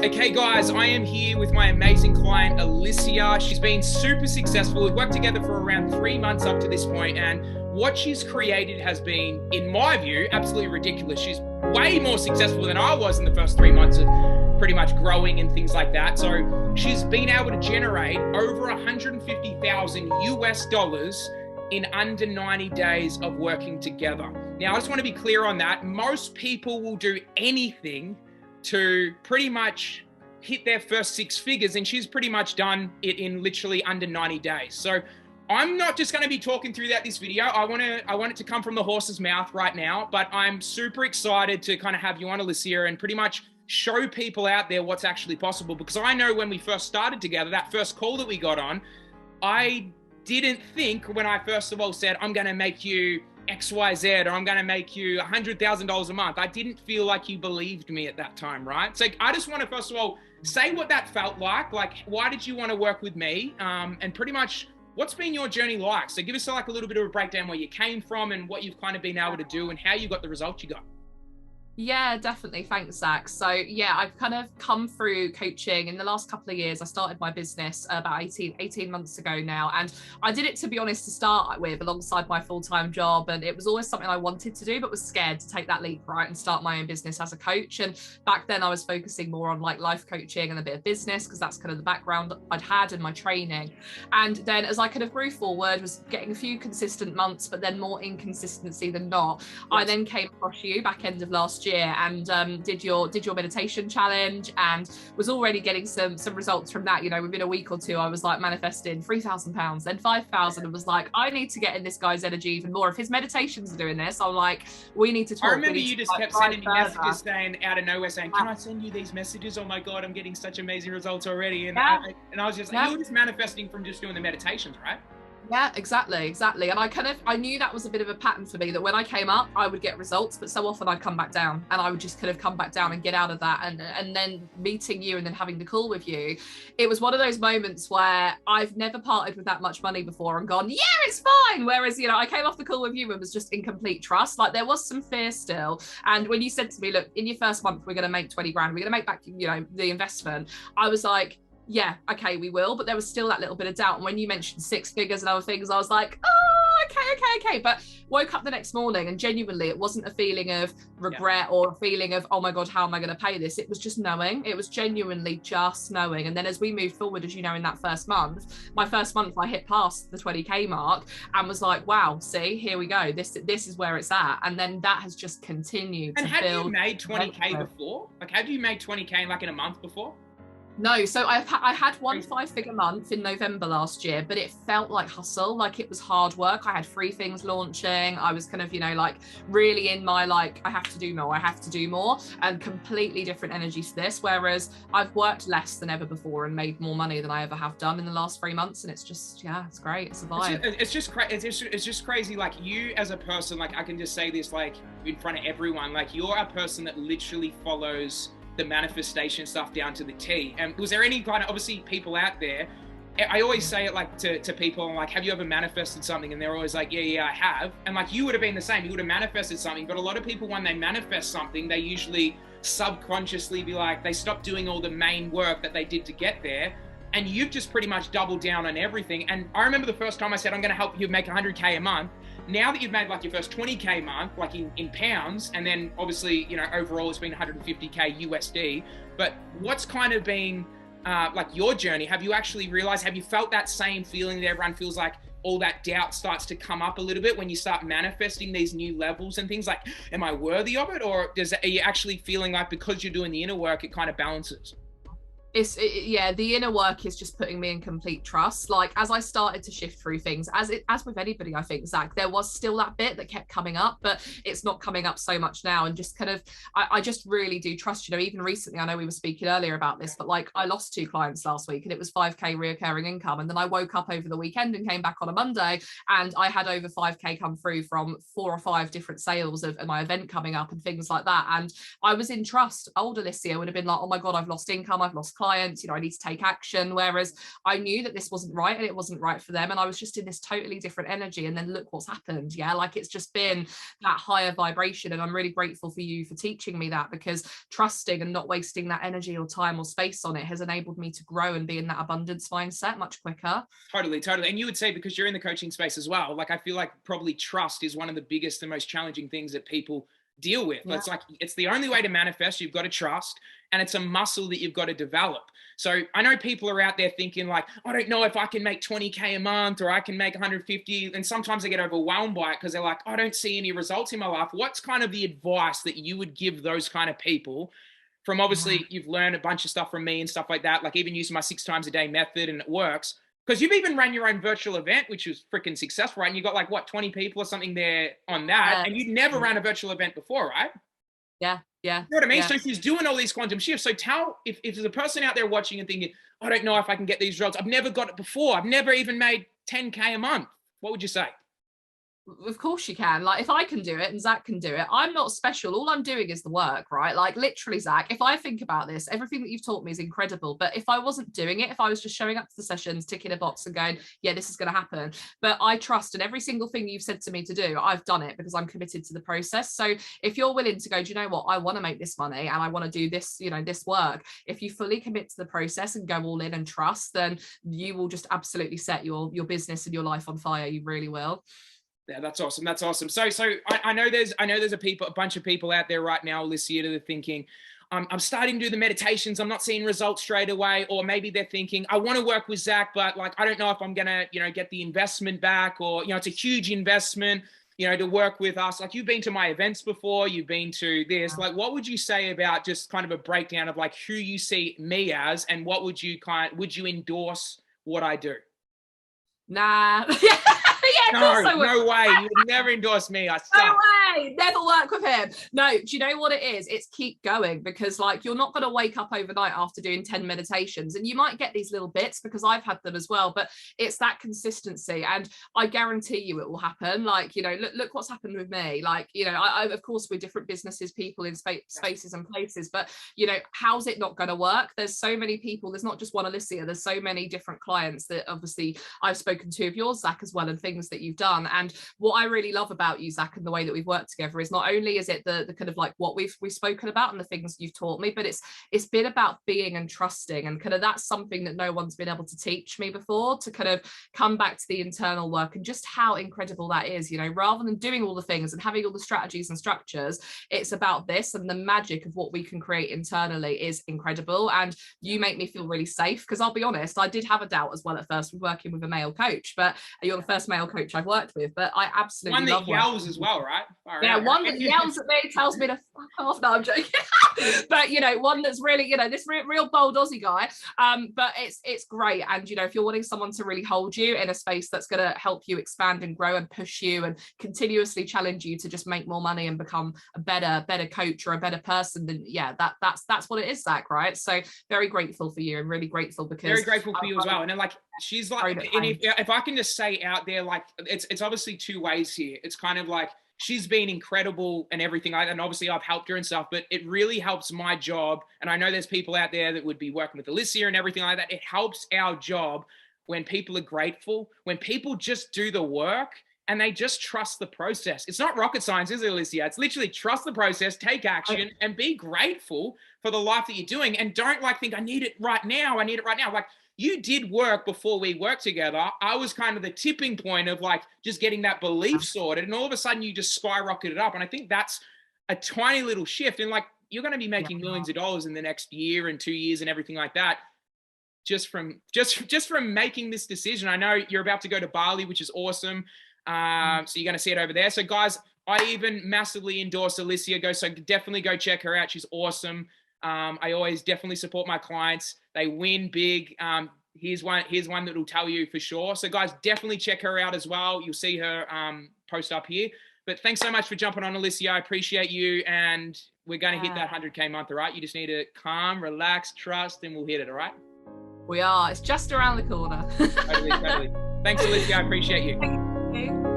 Okay, guys, I am here with my amazing client, Alicia. She's been super successful. We've worked together for around 3 months up to this point, and what she's created has been, in my view, absolutely ridiculous. She's way more successful than I was in the first 3 months of pretty much growing and things like that. So she's been able to generate over 150,000 US dollars in under 90 days of working together. Now, I just want to be clear on that. Most people will do anything to pretty much hit their first 6 figures, and she's pretty much done it in literally under 90 days. So I'm not just going to be talking through this video. I want it to come from the horse's mouth right now, but I'm super excited to kind of have you on, Alicia, and pretty much show people out there what's actually possible. Because I know when we first started together, that first call that we got on, I didn't think, when I first of all said, I'm going to make you XYZ, or I'm going to make you $100,000 a month, I didn't feel like you believed me at that time, right? So I just want to, first of all, say what that felt like why did you want to work with me? And pretty much what's been your journey like? So give us like a little bit of a breakdown where you came from and what you've kind of been able to do and how you got the results you got. Yeah, definitely. Thanks, Zach. So yeah, I've kind of come through coaching in the last couple of years. I started my business about 18 months ago now. And I did it, to be honest, to start with alongside my full-time job. And it was always something I wanted to do, but was scared to take that leap, right, and start my own business as a coach. And back then I was focusing more on like life coaching and a bit of business, because that's kind of the background I'd had in my training. And then as I kind of grew forward, was getting a few consistent months, but then more inconsistency than not. Yes. I then came across you back end of last year and did your meditation challenge, and was already getting some results from that. You know, within a week or two, I was like manifesting £3,000, then 5,000, and was like, I need to get in this guy's energy even more. If his meditations are doing this, I'm like, we need to talk. I remember you just kept sending me messages saying, out of nowhere, saying, can I send you these messages? Oh my God, I'm getting such amazing results already. And I was just like, you were just manifesting from just doing the meditations, right? Yeah, exactly. And I knew that was a bit of a pattern for me, that when I came up, I would get results, but so often I'd come back down, and I would just kind of come back down and get out of that. And then meeting you and then having the call with you, it was one of those moments where I've never parted with that much money before and gone, yeah, it's fine. Whereas, you know, I came off the call with you and was just in complete trust. Like, there was some fear still. And when you said to me, look, in your first month, we're going to make 20 grand, we're going to make back, you know, the investment, I was like, yeah, okay, we will. But there was still that little bit of doubt. And when you mentioned 6 figures and other things, I was like, oh, okay. But woke up the next morning, and genuinely, it wasn't a feeling of regret or a feeling of, oh my God, how am I going to pay this? It was just knowing. It was genuinely just knowing. And then as we moved forward, as you know, in that first month, my first month, I hit past the 20K mark and was like, wow, see, here we go. This is where it's at. And then that has just continued. And had you made 20K before? Like, had you made 20K like in a month before? No, so I had one 5-figure month in November last year, but it felt like hustle, like it was hard work. I had 3 things launching. I was kind of, you know, like really in my, like, I have to do more, and completely different energy to this. Whereas I've worked less than ever before and made more money than I ever have done in the last 3 months. And it's just, yeah, it's great. It's a vibe. It's just crazy. Like, you as a person, like, I can just say this, like, in front of everyone, like, you're a person that literally follows the manifestation stuff down to the T. And was there any kind of, obviously, people out there, I always say it like to people, like, have you ever manifested something? And they're always like, yeah, I have. And like, you would have been the same. You would have manifested something. But a lot of people, when they manifest something, they usually subconsciously be like, they stop doing all the main work that they did to get there. And you've just pretty much doubled down on everything. And I remember the first time I said, I'm going to help you make 100K a month. Now that you've made like your first 20K month, like in pounds, and then obviously, you know, overall it's been 150K USD, but what's kind of been like your journey? Have you actually realized, have you felt that same feeling that everyone feels, like all that doubt starts to come up a little bit when you start manifesting these new levels and things, like, am I worthy of it? Or are you actually feeling like, because you're doing the inner work, it kind of balances? Yeah, the inner work is just putting me in complete trust. Like, as I started to shift through things, as with anybody, I think, Zach, there was still that bit that kept coming up, but it's not coming up so much now. And just kind of, I just really do trust, you know. Even recently, I know we were speaking earlier about this, but like, I lost 2 clients last week, and it was 5K reoccurring income. And then I woke up over the weekend and came back on a Monday, and I had over 5K come through from 4 or 5 different sales of my event coming up and things like that. And I was in trust. Old Alicia would have been like, oh my God, I've lost income, I've lost clients. clients, you know, I need to take action. Whereas I knew that this wasn't right and it wasn't right for them. And I was just in this totally different energy. And then look what's happened. Yeah. Like it's just been that higher vibration. And I'm really grateful for you for teaching me that, because trusting and not wasting that energy or time or space on it has enabled me to grow and be in that abundance mindset much quicker. Totally. And you would say, because you're in the coaching space as well, like I feel like probably trust is one of the biggest and most challenging things that people deal with. Yeah. It's like, it's the only way to manifest. You've got to trust, and it's a muscle that you've got to develop. So I know people are out there thinking like, I don't know if I can make 20K a month or I can make 150. And sometimes they get overwhelmed by it because they're like, I don't see any results in my life. What's kind of the advice that you would give those kind of people? From obviously you've learned a bunch of stuff from me and stuff like that, like even using my 6 times a day method, and it works. Because you've even ran your own virtual event, which was freaking successful, right? And you got like, what, 20 people or something there on that. And you'd never ran a virtual event before, right? Yeah. You know what I mean? So she's doing all these quantum shifts. So if there's a person out there watching and thinking, I don't know if I can get these results. I've never got it before. I've never even made 10K a month. What would you say? Of course you can. Like if I can do it and Zach can do it, I'm not special. All I'm doing is the work, right? Like literally, Zach, if I think about this, everything that you've taught me is incredible. But if I wasn't doing it, if I was just showing up to the sessions, ticking a box and going, yeah, this is going to happen. But I trust, and every single thing you've said to me to do, I've done it because I'm committed to the process. So if you're willing to go, do you know what? I want to make this money and I want to do this, you know, this work. If you fully commit to the process and go all in and trust, then you will just absolutely set your business and your life on fire. You really will. Yeah, that's awesome. That's awesome. So I know there's a bunch of people out there right now, Alicia, that are thinking, I'm starting to do the meditations. I'm not seeing results straight away. Or maybe they're thinking, I want to work with Zach, but like, I don't know if I'm going to, you know, get the investment back, or, you know, it's a huge investment, you know, to work with us. Like you've been to my events before, you've been to this, like, what would you say about just kind of a breakdown of like who you see me as, and what would you endorse what I do? Nah. Yeah, no way. You would never endorse me. I suck. No way. Never work with him. No, do you know what it is? It's keep going, because like you're not going to wake up overnight after doing 10 meditations, and you might get these little bits because I've had them as well, but it's that consistency, and I guarantee you it will happen. Like, you know, look what's happened with me. Like, you know, I of course we're different businesses, people in spaces and places, but you know, how's it not going to work? There's so many people. There's not just one Alicia. There's so many different clients that obviously I've spoken to of yours, Zach, as well, and things that you've done. And what I really love about you, Zach, and the way that we've worked together is not only is it the kind of like what we've spoken about and the things you've taught me, but it's been about being and trusting, and kind of that's something that no one's been able to teach me before, to kind of come back to the internal work and just how incredible that is. You know, rather than doing all the things and having all the strategies and structures, it's about this, and the magic of what we can create internally is incredible. And you make me feel really safe, because I'll be honest, I did have a doubt as well at first with working with a male coach, but you're the first male coach I've worked with. But I absolutely one that yells as well, right? Yeah, one that yells at me, tells me to fuck off. No, I'm joking. But you know, one that's really, you know, this real bold Aussie guy. But it's great. And you know, if you're wanting someone to really hold you in a space that's going to help you expand and grow and push you and continuously challenge you to just make more money and become a better coach or a better person, then yeah, that's what it is, Zach, right? So very grateful for you, and really grateful, because very grateful for you as well. And then like she's like, and if I can just say out there, like it's obviously two ways here. It's kind of like she's been incredible and everything, and obviously I've helped her and stuff, but it really helps my job. And I know there's people out there that would be working with Alicia and everything like that. It helps our job when people are grateful, when people just do the work and they just trust the process. It's not rocket science, is it, Alicia? It's literally trust the process, take action, and be grateful for the life that you're doing. And don't like think, I need it right now. Like, you did work before we worked together. I was kind of the tipping point of like just getting that belief sorted, and all of a sudden you just skyrocketed up. And I think that's a tiny little shift. And like, you're going to be making millions of dollars in the next year and 2 years and everything like that, just from making this decision. I know you're about to go to Bali, which is awesome. So you're going to see it over there. So guys, I even massively endorse Alicia. So definitely go check her out. She's awesome. I always definitely support my clients. They win big. Here's one that will tell you for sure. So guys, definitely check her out as well. You'll see her post up here. But thanks so much for jumping on, Alicia. I appreciate you. And we're going to hit that 100K month, all right? You just need to calm, relax, trust, and we'll hit it, all right? We are. It's just around the corner. Totally. Thanks, Alicia. I appreciate you. Thank you.